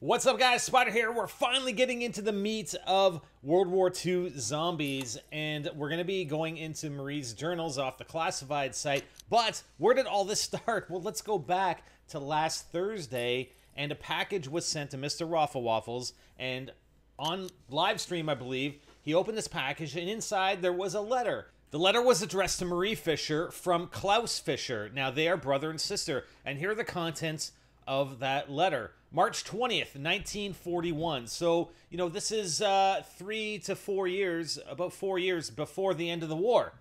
What's up, guys? Spider here. We're finally getting into the meat of World War II zombies, and we're going to be going into Marie's journals off the classified site. But where did all this start? Well, let's go back to last Thursday, and a package was sent to Mr. Raffle Waffles, and on live stream, I believe, he opened this package, and inside there was a letter. The letter was addressed to Marie Fisher from Klaus Fisher. Now, they are brother and sister, and here are the contents of that letter. March 20th, 1941. So, this is 3 to 4 years, about 4 years before the end of the war.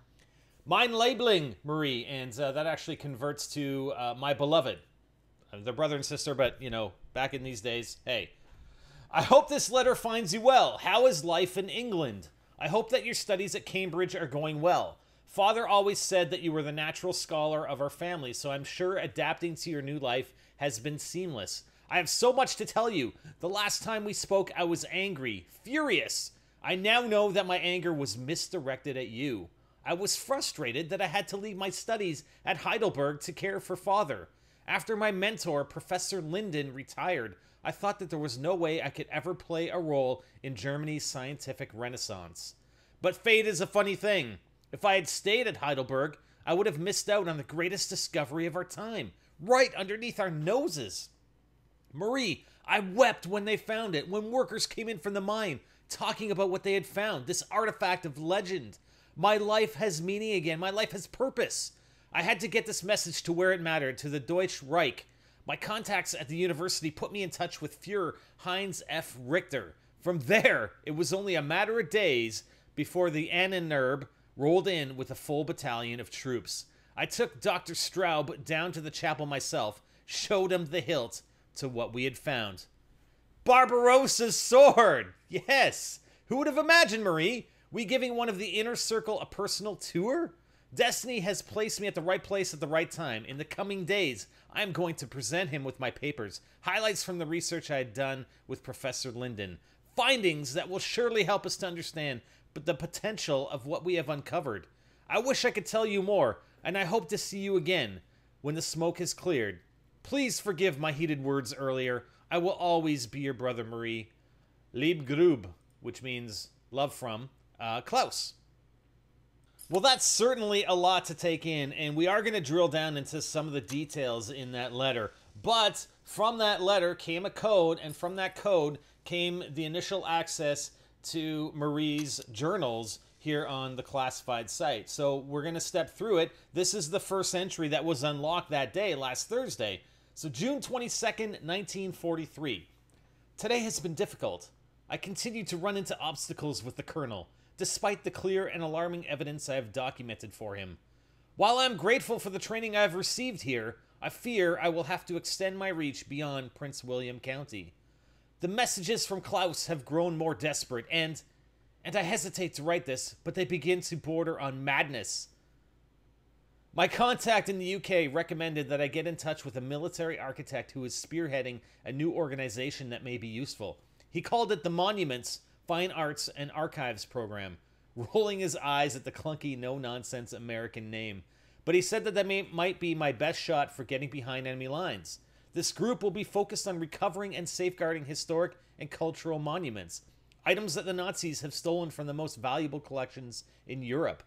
Mein Liebling, Marie, and that actually converts to my beloved. They're brother and sister, but, back in these days, hey. I hope this letter finds you well. How is life in England? I hope that your studies at Cambridge are going well. Father always said that you were the natural scholar of our family, so I'm sure adapting to your new life has been seamless. I have so much to tell you. The last time we spoke, I was angry, furious. I now know that my anger was misdirected at you. I was frustrated that I had to leave my studies at Heidelberg to care for Father. After my mentor, Professor Linden, retired, I thought that there was no way I could ever play a role in Germany's scientific renaissance. But fate is a funny thing. If I had stayed at Heidelberg, I would have missed out on the greatest discovery of our time, right underneath our noses. Marie, I wept when they found it, when workers came in from the mine, talking about what they had found, this artifact of legend. My life has meaning again. My life has purpose. I had to get this message to where it mattered, to the Deutsche Reich. My contacts at the university put me in touch with Fuhrer Heinz F. Richter. From there, it was only a matter of days before the Annenberg rolled in with a full battalion of troops. I took Dr. Straub down to the chapel myself, showed him the hilt to what we had found. Barbarossa's sword! Yes! Who would have imagined, Marie? We giving one of the inner circle a personal tour? Destiny has placed me at the right place at the right time. In the coming days, I am going to present him with my papers, highlights from the research I had done with Professor Linden, findings that will surely help us to understand the potential of what we have uncovered. I wish I could tell you more, and I hope to see you again when the smoke has cleared. Please forgive my heated words earlier. I will always be your brother, Marie. Lieb Grub, which means love from, Klaus. Well, that's certainly a lot to take in, and we are going to drill down into some of the details in that letter. But from that letter came a code, and from that code came the initial access to Marie's journals here on the classified site. So we're going to step through it. This is the first entry that was unlocked that day, last Thursday. So June 22nd, 1943. Today has been difficult. I continue to run into obstacles with the Colonel, despite the clear and alarming evidence I have documented for him. While I am grateful for the training I have received here, I fear I will have to extend my reach beyond Prince William County. The messages from Klaus have grown more desperate, and I hesitate to write this, but they begin to border on madness. My contact in the UK recommended that I get in touch with a military architect who is spearheading a new organization that may be useful. He called it the Monuments, Fine Arts, and Archives Program, rolling his eyes at the clunky, no-nonsense American name. But he said that might be my best shot for getting behind enemy lines. This group will be focused on recovering and safeguarding historic and cultural monuments, items that the Nazis have stolen from the most valuable collections in Europe.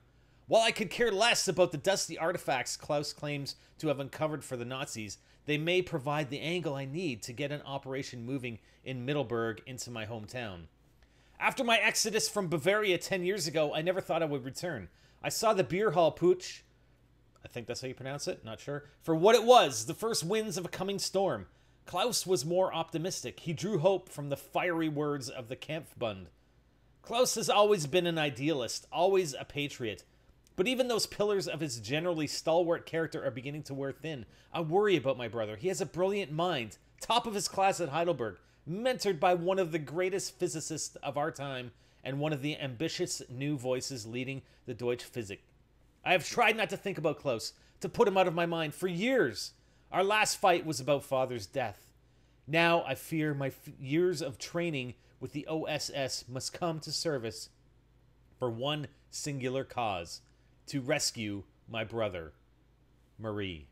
While I could care less about the dusty artifacts Klaus claims to have uncovered for the Nazis, they may provide the angle I need to get an operation moving in Middelburg into my hometown. After my exodus from Bavaria 10 years ago, I never thought I would return. I saw the beer hall putsch, I think that's how you pronounce it, not sure, for what it was, the first winds of a coming storm. Klaus was more optimistic. He drew hope from the fiery words of the Kampfbund. Klaus has always been an idealist, always a patriot. But even those pillars of his generally stalwart character are beginning to wear thin. I worry about my brother. He has a brilliant mind, top of his class at Heidelberg, mentored by one of the greatest physicists of our time and one of the ambitious new voices leading the Deutsche Physik. I have tried not to think about Klaus, to put him out of my mind for years. Our last fight was about Father's death. Now I fear my years of training with the OSS must come to service for one singular cause: to rescue my brother, Marie.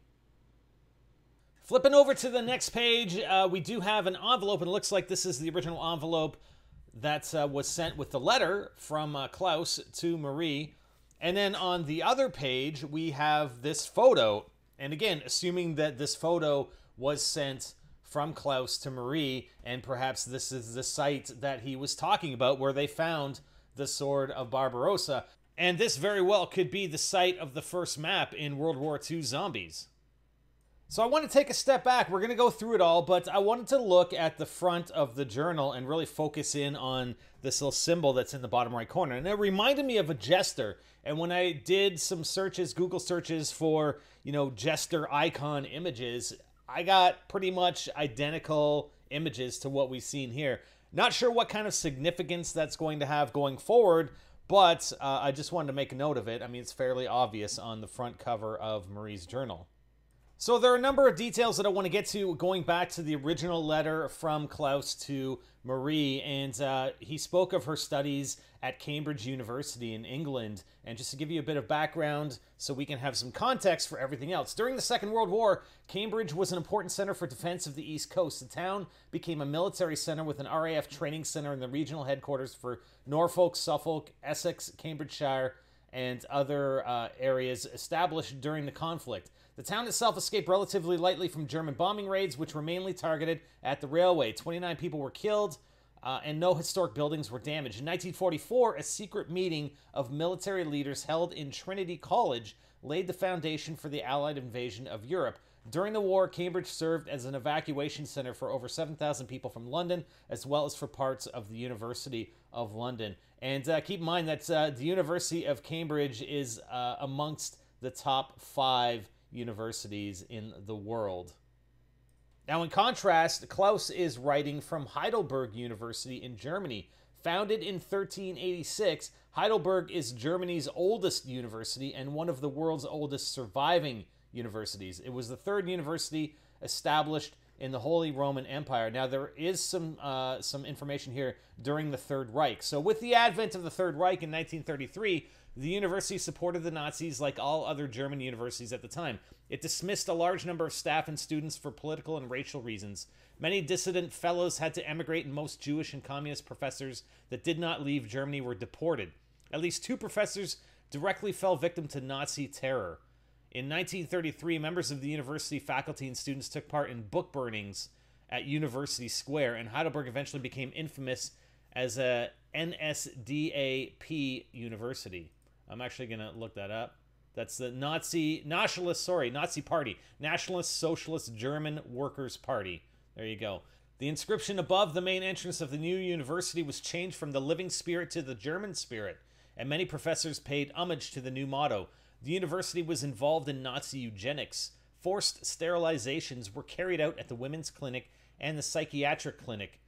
Flipping over to the next page, we do have an envelope, and it looks like this is the original envelope that was sent with the letter from Klaus to Marie. And then on the other page, we have this photo. And again, assuming that this photo was sent from Klaus to Marie, and perhaps this is the site that he was talking about where they found the Sword of Barbarossa. And this very well could be the site of the first map in World War II Zombies. So I want to take a step back. We're going to go through it all, but I wanted to look at the front of the journal and really focus in on this little symbol that's in the bottom right corner. And it reminded me of a jester. And when I did some searches, Google searches for, jester icon images, I got pretty much identical images to what we've seen here. Not sure what kind of significance that's going to have going forward, but I just wanted to make a note of it. I mean, it's fairly obvious on the front cover of Marie's journal. So there are a number of details that I want to get to going back to the original letter from Klaus to Marie. And he spoke of her studies at Cambridge University in England. And just to give you a bit of background so we can have some context for everything else. During the Second World War, Cambridge was an important center for defense of the East Coast. The town became a military center with an RAF training center and the regional headquarters for Norfolk, Suffolk, Essex, Cambridgeshire, and other areas established during the conflict. The town itself escaped relatively lightly from German bombing raids, which were mainly targeted at the railway. 29 people were killed, and no historic buildings were damaged. In 1944, a secret meeting of military leaders held in Trinity College laid the foundation for the Allied invasion of Europe. During the war, Cambridge served as an evacuation center for over 7,000 people from London, as well as for parts of the University of London. And keep in mind that the University of Cambridge is amongst the top 5 universities in the world. Now, in contrast, Klaus is writing from Heidelberg University in Germany. Founded in 1386, Heidelberg is Germany's oldest university and one of the world's oldest surviving universities. It was the third university established in the Holy Roman Empire. Now, there is some information here during the Third Reich. So with the advent of the Third Reich in 1933, the university supported the Nazis like all other German universities at the time. It dismissed a large number of staff and students for political and racial reasons. Many dissident fellows had to emigrate, and most Jewish and communist professors that did not leave Germany were deported. At least 2 professors directly fell victim to Nazi terror. In 1933, members of the university faculty and students took part in book burnings at University Square, and Heidelberg eventually became infamous as a NSDAP university. I'm actually going to look that up. That's the Nazi Party. Nationalist Socialist German Workers' Party. There you go. The inscription above the main entrance of the new university was changed from the living spirit to the German spirit, and many professors paid homage to the new motto. The university was involved in Nazi eugenics. Forced sterilizations were carried out at the women's clinic, and the psychiatric clinic,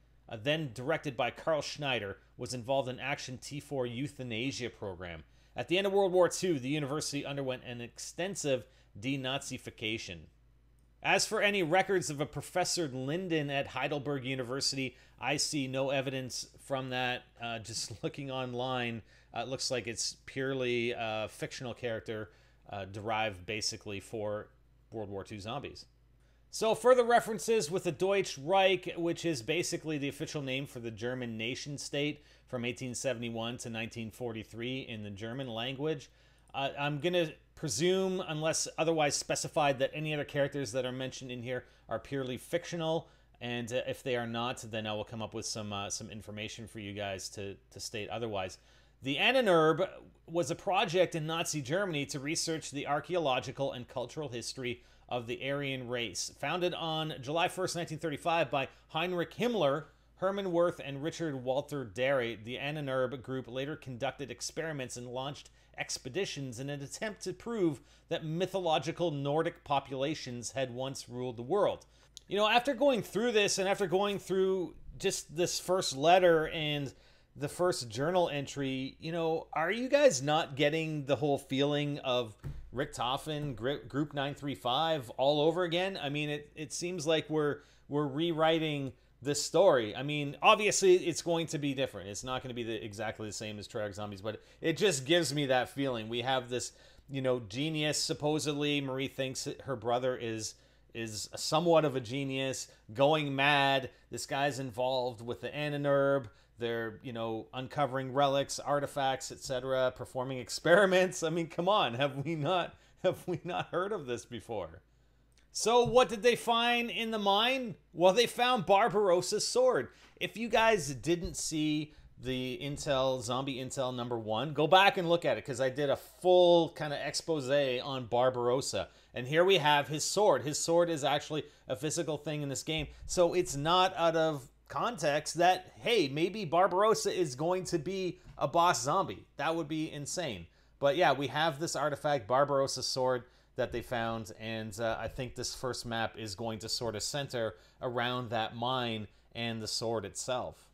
then directed by Karl Schneider, was involved in Action T4 euthanasia program. At the end of World War II, the university underwent an extensive denazification. As for any records of a Professor Linden at Heidelberg University, I see no evidence from that. Just looking online, it looks like it's purely a fictional character derived basically for World War II Zombies. So further references with the Deutsche Reich, which is basically the official name for the German nation state from 1871 to 1943 in the German language. I'm going to presume, unless otherwise specified, that any other characters that are mentioned in here are purely fictional. And if they are not, then I will come up with some information for you guys to state otherwise. The Ahnenerbe was a project in Nazi Germany to research the archaeological and cultural history of the Aryan race. Founded on July 1st, 1935 by Heinrich Himmler, Hermann Wirth, and Richard Walter Darry, the Ahnenerbe group later conducted experiments and launched expeditions in an attempt to prove that mythological Nordic populations had once ruled the world. You know, after going through this and after going through just this first letter and the first journal entry, you know, are you guys not getting the whole feeling of Richtofen, Group 935 all over again? I mean, it seems like we're rewriting this story. I mean, obviously it's going to be different. It's not going to be exactly the same as ThiagoTGMs, but it just gives me that feeling. We have this, you know, genius, supposedly. Marie thinks that her brother is is somewhat of a genius, going mad. This guy's involved with the Ananurb. They're, you know, uncovering relics, artifacts, etc., performing experiments. I mean, come on, have we not heard of this before? So what did they find in the mine? Well, they found Barbarossa's sword. If you guys didn't see the zombie intel #1, go back and look at it, because I did a full kind of expose on Barbarossa. And here we have his sword. His sword is actually a physical thing in this game. So it's not out of context that, hey, maybe Barbarossa is going to be a boss zombie. That would be insane. But yeah, we have this artifact, Barbarossa's sword, that they found, and I think this first map is going to sort of center around that mine and the sword itself.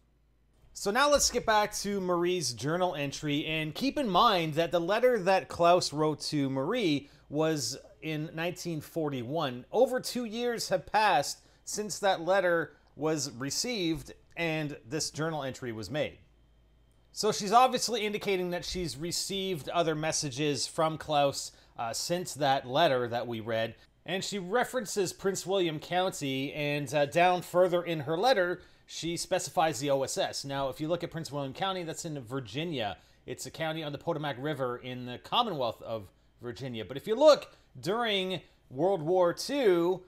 So now let's get back to Marie's journal entry, and keep in mind that the letter that Klaus wrote to Marie was in 1941. Over 2 years have passed since that letter was received and this journal entry was made. So she's obviously indicating that she's received other messages from Klaus since that letter that we read. And she references Prince William County, and down further in her letter, she specifies the OSS. Now, if you look at Prince William County, that's in Virginia. It's a county on the Potomac River in the Commonwealth of Virginia. But if you look, during World War II,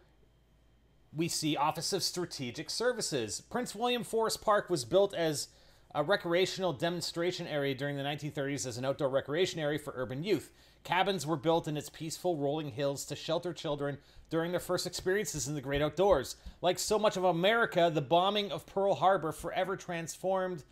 we see Office of Strategic Services. Prince William Forest Park was built as a recreational demonstration area during the 1930s as an outdoor recreation area for urban youth. Cabins were built in its peaceful rolling hills to shelter children during their first experiences in the great outdoors. Like so much of America, the bombing of Pearl Harbor forever transformed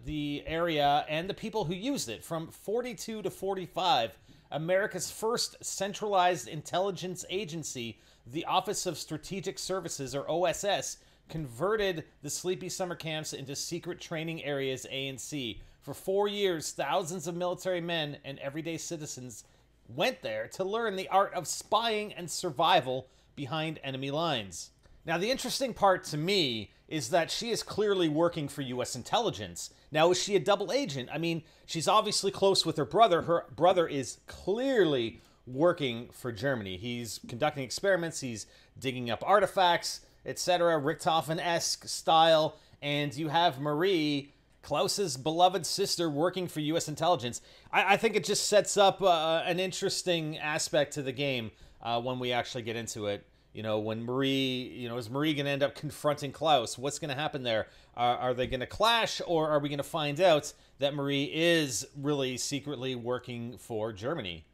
the area and the people who used it. From 42 to 45, America's first centralized intelligence agency, the Office of Strategic Services, or OSS, converted the sleepy summer camps into secret training areas A and C. For 4 years, thousands of military men and everyday citizens went there to learn the art of spying and survival behind enemy lines. Now, the interesting part to me is that she is clearly working for U.S. intelligence. Now, is she a double agent? I mean, she's obviously close with her brother. Her brother is clearly working for Germany. He's conducting experiments, he's digging up artifacts, etc., Richtofen-esque style, and you have Marie, Klaus's beloved sister, working for U.S. intelligence. I think it just sets up an interesting aspect to the game when we actually get into it. You know, when Marie, you know, is Marie going to end up confronting Klaus? What's going to happen there? Are they going to clash, or are we going to find out that Marie is really secretly working for Germany?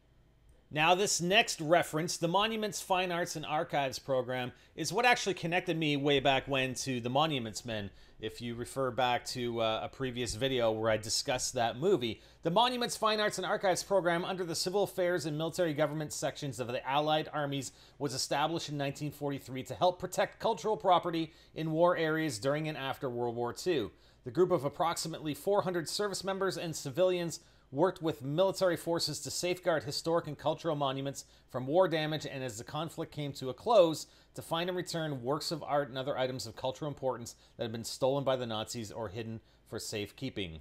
Now, this next reference, the Monuments, Fine Arts, and Archives program, is what actually connected me way back when to the Monuments Men. If you refer back to a previous video where I discussed that movie. The Monuments, Fine Arts, and Archives program under the Civil Affairs and Military Government sections of the Allied Armies was established in 1943 to help protect cultural property in war areas during and after World War II. The group of approximately 400 service members and civilians worked with military forces to safeguard historic and cultural monuments from war damage, and as the conflict came to a close, to find and return works of art and other items of cultural importance that had been stolen by the Nazis or hidden for safekeeping.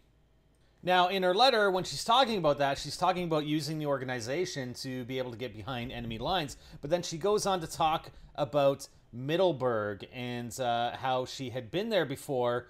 Now, in her letter, when she's talking about that, she's talking about using the organization to be able to get behind enemy lines, but then she goes on to talk about Middelburg and how she had been there before.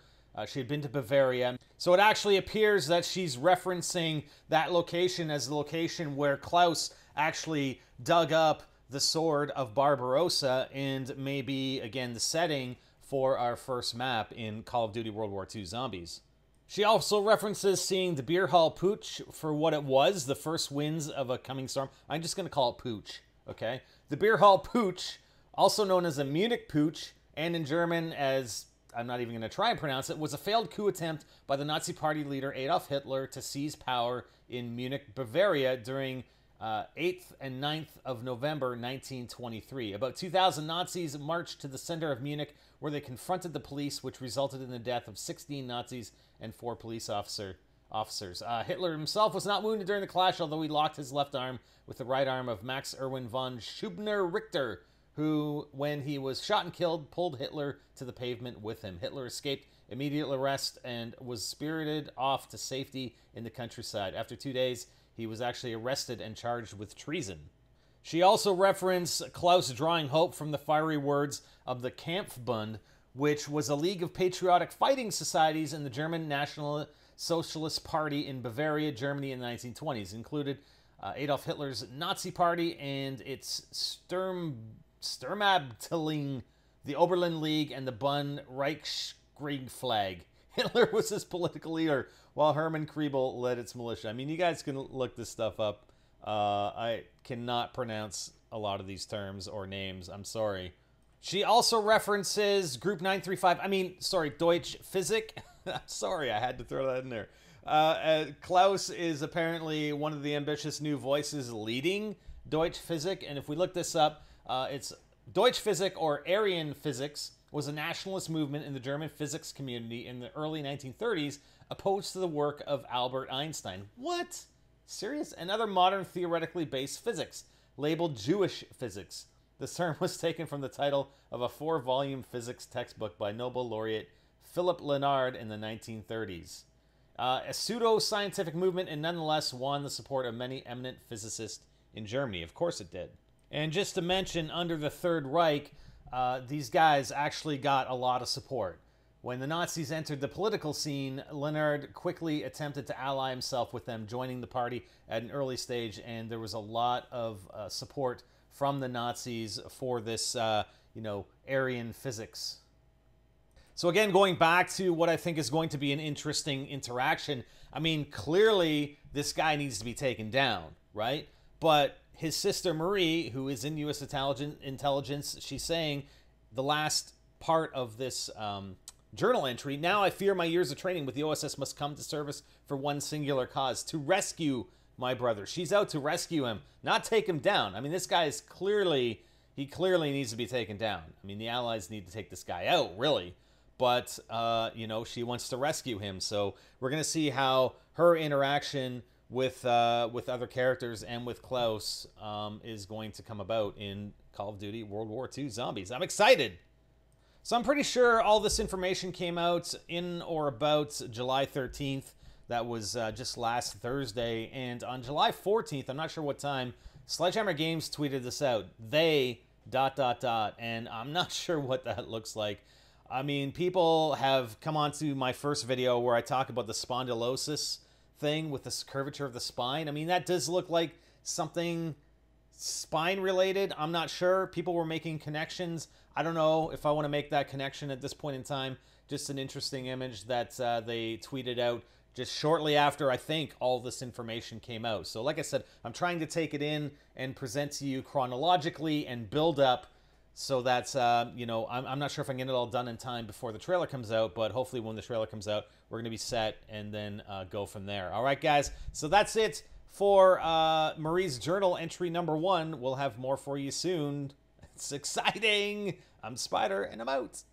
She had been to Bavaria. So it actually appears that she's referencing that location as the location where Klaus actually dug up the sword of Barbarossa, and maybe, again, the setting for our first map in Call of Duty World War II Zombies. She also references seeing the beer hall Putsch for what it was, the first winds of a coming storm. I'm just going to call it Putsch, okay? The beer hall Putsch, also known as a Munich Putsch, and in German as, I'm not even going to try and pronounce it, was a failed coup attempt by the Nazi Party leader Adolf Hitler to seize power in Munich, Bavaria during 8th and 9th of November 1923. About 2,000 Nazis marched to the center of Munich where they confronted the police, which resulted in the death of 16 Nazis and 4 police officers. Hitler himself was not wounded during the clash, although he locked his left arm with the right arm of Max Erwin von Schubner-Richter, who, when he was shot and killed, pulled Hitler to the pavement with him. Hitler escaped immediate arrest and was spirited off to safety in the countryside. After 2 days, he was actually arrested and charged with treason. She also referenced Klaus drawing hope from the fiery words of the Kampfbund, which was a league of patriotic fighting societies in the German National Socialist Party in Bavaria, Germany in the 1920s. It included Adolf Hitler's Nazi Party and its Sturmabteilung, the Oberlin League, and the Bund Reichskriegflag. Hitler was his political leader, while Hermann Kriebel led its militia. I mean, you guys can look this stuff up. I cannot pronounce a lot of these terms or names. I'm sorry. She also references Group 935. Deutsch Physik. I'm sorry, I had to throw that in there. Klaus is apparently one of the ambitious new voices leading Deutsch Physik. And if we look this up, it's Deutsch Physik, or Aryan Physics, was a nationalist movement in the German physics community in the early 1930s, opposed to the work of Albert Einstein. What? Serious? And other modern theoretically based physics, labeled Jewish physics. This term was taken from the title of a 4-volume physics textbook by Nobel laureate Philipp Lenard in the 1930s. A pseudo-scientific movement, and nonetheless won the support of many eminent physicists in Germany. Of course it did. And just to mention, under the Third Reich, these guys actually got a lot of support. When the Nazis entered the political scene, Lenard quickly attempted to ally himself with them, joining the party at an early stage, and there was a lot of support from the Nazis for this, Aryan physics. So again, going back to what I think is going to be an interesting interaction, I mean, clearly this guy needs to be taken down, right? But his sister Marie, who is in U.S. intelligence, she's saying the last part of this journal entry, "Now I fear my years of training with the OSS must come to service for one singular cause, to rescue my brother." She's out to rescue him, not take him down. I mean, this guy is clearly needs to be taken down. I mean, the Allies need to take this guy out, really. But, she wants to rescue him. So we're going to see how her interaction with other characters and with Klaus is going to come about in Call of Duty World War II Zombies. I'm excited. So I'm pretty sure all this information came out in or about July 13th. That was just last Thursday. And on July 14th, I'm not sure what time, Sledgehammer Games tweeted this out. They ... And I'm not sure what that looks like. I mean, people have come on to my first video where I talk about the spondylosis thing with this curvature of the spine. I mean, that does look like something spine related. I'm not sure. People were making connections. I don't know if I want to make that connection at this point in time. Just an interesting image that they tweeted out just shortly after, I think, all this information came out. So like I said, I'm trying to take it in and present to you chronologically and build up. So that's, I'm not sure if I can get it all done in time before the trailer comes out, but hopefully when the trailer comes out, we're going to be set and then go from there. All right, guys. So that's it for Marie's journal entry number 1. We'll have more for you soon. It's exciting. I'm Spider, and I'm out.